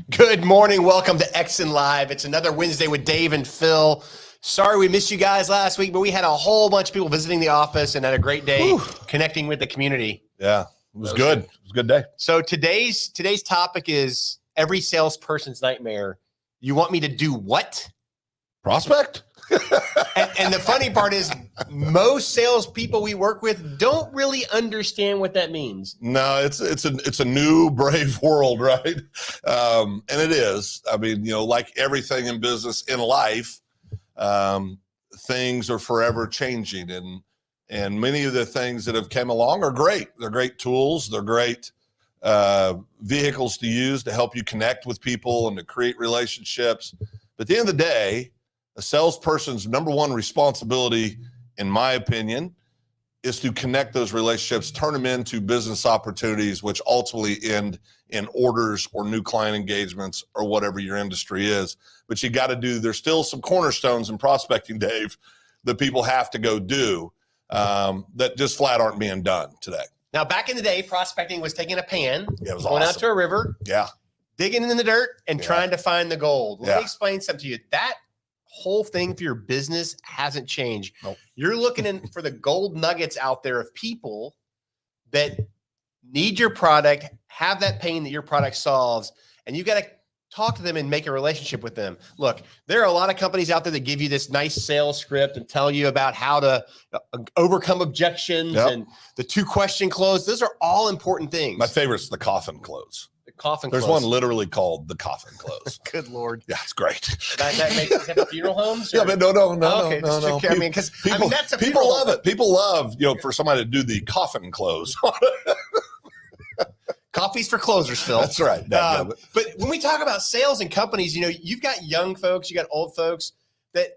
Good morning. Welcome to EXSIN Live. It's another Wednesday with Dave and Phil. Sorry we missed you guys last week, but we had a whole bunch of people visiting the office and had a great day connecting with the community. Yeah, it was good. It was a good day. So today's topic is every salesperson's nightmare. You want me to do what? Prospect? And the funny part is most salespeople we work with don't really understand what that means. No, it's a new brave world, right? And it is. I mean, like everything in business, in life, things are forever changing, and many of the things that have come along are great. They're great tools. They're great vehicles to use to help you connect with people and to create relationships. But at the end of the day, a salesperson's number one responsibility, in my opinion, is to connect those relationships, turn them into business opportunities, which ultimately end in orders or new client engagements or whatever your industry is. But you got to there's still some cornerstones in prospecting, Dave, that people have to go do that just flat aren't being done today. Now, back in the day, prospecting was taking a pan, it was going awesome. out to a river, digging in the dirt and trying to find the gold. Let me explain something to you. That whole thing for your business hasn't changed. Nope. You're looking for the gold nuggets out there of people that need your product, have that pain that your product solves, and you got to talk to them and make a relationship with them. Look, there are a lot of companies out there that give you this nice sales script and tell you about how to overcome objections and the 2-question close. Those are all important things. My favorite's the coffin close. There's one literally called the coffin close. Good Lord. Yeah, it's great. That makes sense for funeral homes? Yeah, but no. Okay, no. I mean, because that's a people love it. People love, for somebody to do the coffin close. Coffee's for closers, Phil. That's right. But when we talk about sales and companies, you've got young folks, you got old folks that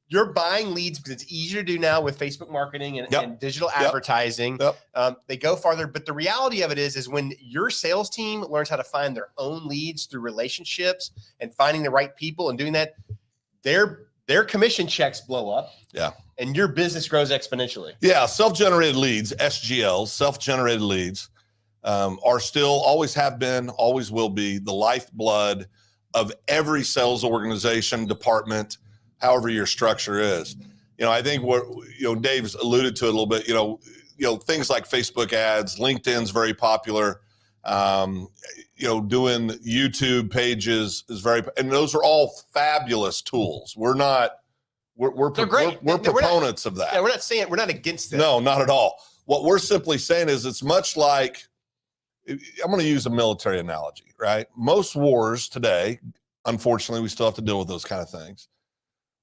you're buying leads because it's easier to do now with Facebook marketing and digital advertising. They go farther. But the reality of it is when your sales team learns how to find their own leads through relationships and finding the right people and doing that, their commission checks blow up. Yeah. And your business grows exponentially. Yeah. Self-generated leads, SGLs, self-generated leads, are still, always have been, always will be the lifeblood of every sales organization, department, however your structure is. I think what, Dave's alluded to it a little bit, things like Facebook ads, LinkedIn's very popular, doing YouTube pages is and those are all fabulous tools. We're great. We're proponents of that. Yeah, we're not against it. No, not at all. What we're simply saying is it's much like, I'm going to use a military analogy, right? Most wars today, unfortunately, we still have to deal with those kind of things.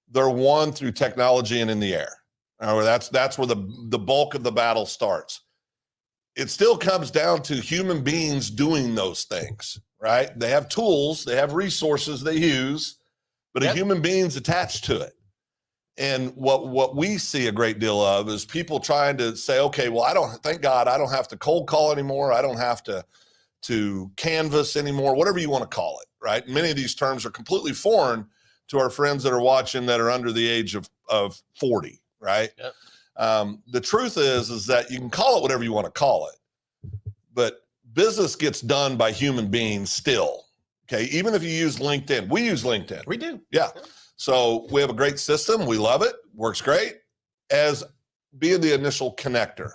They're won through technology and in the air. That's where the bulk of the battle starts. It still comes down to human beings doing those things, right? They have tools, they have resources they use, but a human being's attached to it. And what we see a great deal of is people trying to say, okay, well, thank God I don't have to cold call anymore. I don't have to canvas anymore, whatever you want to call it, right? Many of these terms are completely foreign to our friends that are watching that are under the age of 40, right? Yep. The truth is that you can call it whatever you want to call it, but business gets done by human beings still, okay? Even if you use LinkedIn. We use LinkedIn. We do. Yeah. So we have a great system. We love it. Works great as being the initial connector.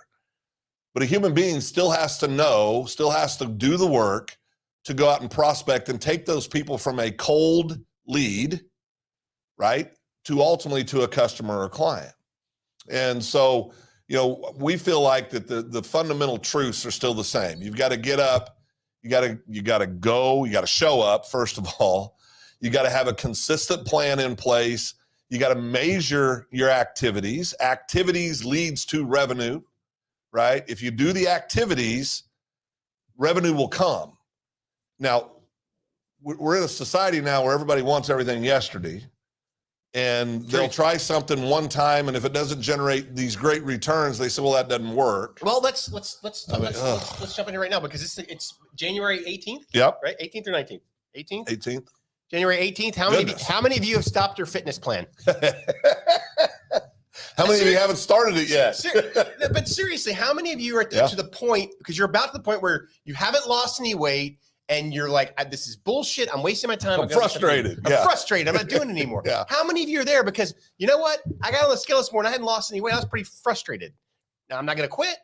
But a human being still has to know, still has to do the work to go out and prospect and take those people from a cold lead, right, to ultimately to a customer or client. And so, we feel like that the fundamental truths are still the same. You've got to get up, you got to go, you got to show up, first of all. You got to have a consistent plan in place. You got to measure your activities. Activities leads to revenue, right? If you do the activities, revenue will come. Now, we're in a society now where everybody wants everything yesterday, and they'll try something one time, and if it doesn't generate these great returns, they say, well, that doesn't work. Well, let's jump in here right now because it's January 18th. Yep. Right? 18th or 19th? 18th? 18th. January 18th. How many of you have stopped your fitness plan? How many of you haven't started it yet? But seriously, how many of you are to the point, because you're about to the point where you haven't lost any weight and you're like, this is bullshit. I'm wasting my time. I'm frustrated. I'm frustrated. I'm not doing it anymore. How many of you are there? Because you know what? I got on the scale this morning. I hadn't lost any weight. I was pretty frustrated. Now I'm not going to quit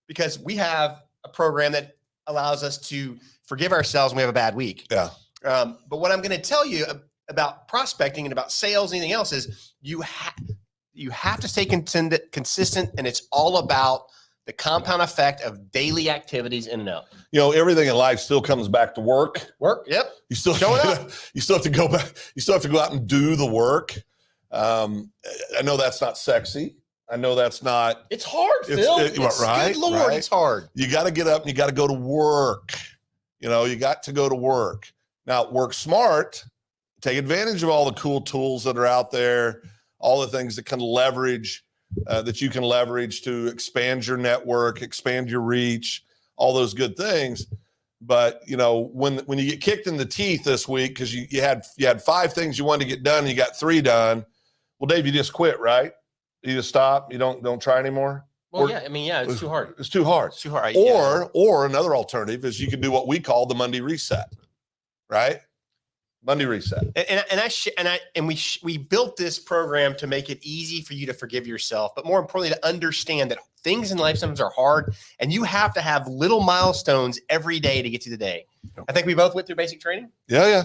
because we have a program that allows us to forgive ourselves when we have a bad week. Yeah. But what I'm going to tell you about prospecting and about sales, anything else, is you have to stay consistent, and it's all about the compound effect of daily activities in and out. Everything in life still comes back to work. Yep. You still have to go back. You still have to go out and do the work. I know that's not sexy. I know that's not. It's hard, Phil. Right. Good Lord, it's hard. You got to get up and you got to go to work. You got to go to work. Now, work smart. Take advantage of all the cool tools that are out there, all the things that you can leverage to expand your network, expand your reach, all those good things. But when you get kicked in the teeth this week because you had 5 things you wanted to get done and you got 3 done, well, Dave, you just quit, right? You just stop. You don't try anymore. Well, it's too hard. It's too hard. It's too hard. Or another alternative is you can do what we call the Monday reset, right? Monday reset. And we built this program to make it easy for you to forgive yourself, but more importantly, to understand that things in life sometimes are hard, and you have to have little milestones every day to get through the day. I think we both went through basic training. Yeah.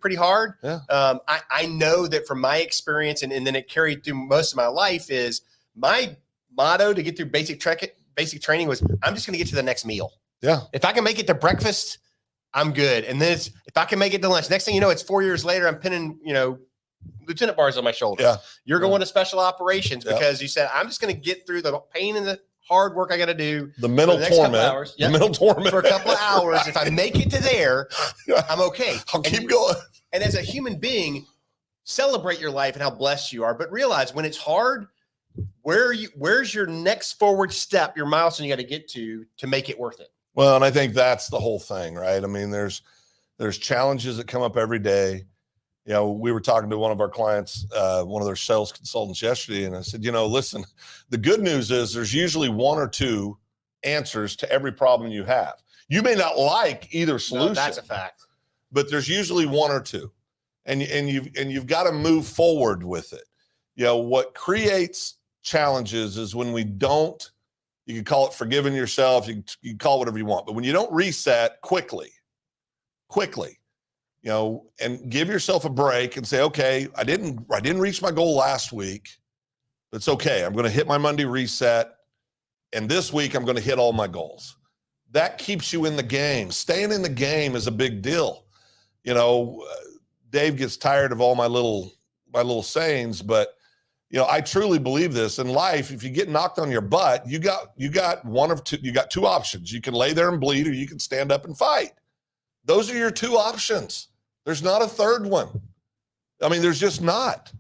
Pretty hard. Yeah. I know that from my experience, and then it carried through most of my life, is my motto to get through basic training was, I'm just going to get to the next meal. Yeah. If I can make it to breakfast, I'm good. And then if I can make it to lunch, next thing you know, it's 4 years later, I'm pinning, lieutenant bars on my shoulder. Yeah. You're going to special operations because you said, I'm just going to get through the pain and the hard work I got to do. The mental torment. The mental torment for a couple of hours. If I make it to there, I'm okay. I'll keep going. And as a human being, celebrate your life and how blessed you are, but realize when it's hard, where's your next forward step, your milestone you got to get to make it worth it. Well, and I think that's the whole thing, right? I mean, there's challenges that come up every day. We were talking to one of our clients, one of their sales consultants yesterday, and I said, listen, the good news is there's usually 1 or 2 answers to every problem you have. You may not like either solution. No, that's a fact. But there's usually 1 or 2, and you've got to move forward with it. What creates challenges is when we don't. You can call it forgiving yourself. You can call it whatever you want. But when you don't reset quickly, and give yourself a break and say, okay, I didn't reach my goal last week. It's okay. I'm going to hit my Monday reset. And this week I'm going to hit all my goals. That keeps you in the game. Staying in the game is a big deal. Dave gets tired of all my little sayings, but I truly believe this in life. If you get knocked on your butt, you got 1 of 2. You got 2 options. You can lay there and bleed, or you can stand up and fight. Those are your 2 options. There's not a third one. I mean, there's just not.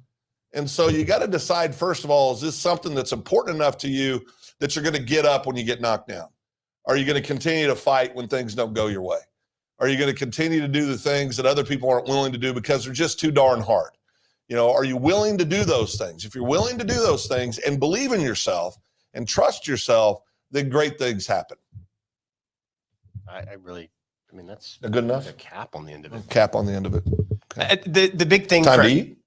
And so you got to decide, first of all, is this something that's important enough to you that you're going to get up when you get knocked down? Are you going to continue to fight when things don't go your way? Are you going to continue to do the things that other people aren't willing to do because they're just too darn hard? Are you willing to do those things? If you're willing to do those things and believe in yourself and trust yourself, then great things happen. That's good enough. A cap on the end of it. Cap on the end of it. Okay. The big thing. Time to eat?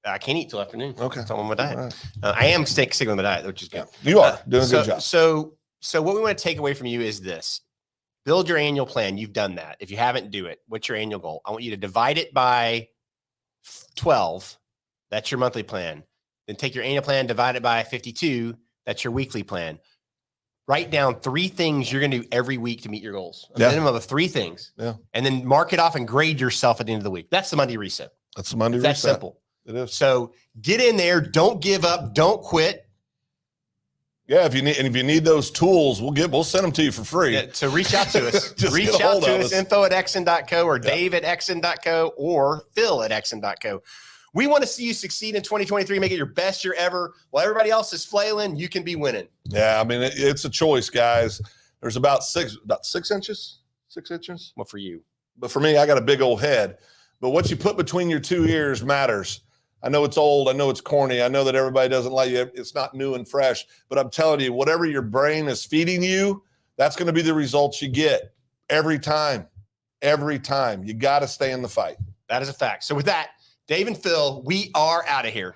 I can't eat till afternoon. Okay. That's on my diet. Right. I am sticking with my diet, which is good. You are doing a good job. So what we want to take away from you is this. Build your annual plan. You've done that. If you haven't, do it. What's your annual goal? I want you to divide it by 12. That's your monthly plan. Then take your annual plan, divide it by 52. That's your weekly plan. Write down 3 things you're going to do every week to meet your goals. A minimum of 3 things. Yeah. And then mark it off and grade yourself at the end of the week. That's the Monday reset. That's the Monday reset. That's simple. It is. So get in there. Don't give up. Don't quit. Yeah, if you need those tools, we'll send them to you for free. Yeah, so reach out to us. Reach out to us, info@exsin.co or dave@exsin.co or phil@exsin.co. We want to see you succeed in 2023, make it your best year ever. While everybody else is flailing, you can be winning. Yeah, I mean, it's a choice, guys. There's about 6 inches. 6 inches. Well, for you. But for me, I got a big old head. But what you put between your 2 ears matters. I know it's old. I know it's corny. I know that everybody doesn't like it. It's not new and fresh. But I'm telling you, whatever your brain is feeding you, that's going to be the results you get every time. every time. You got to stay in the fight. That is a fact. So with that, Dave and Phil, we are out of here.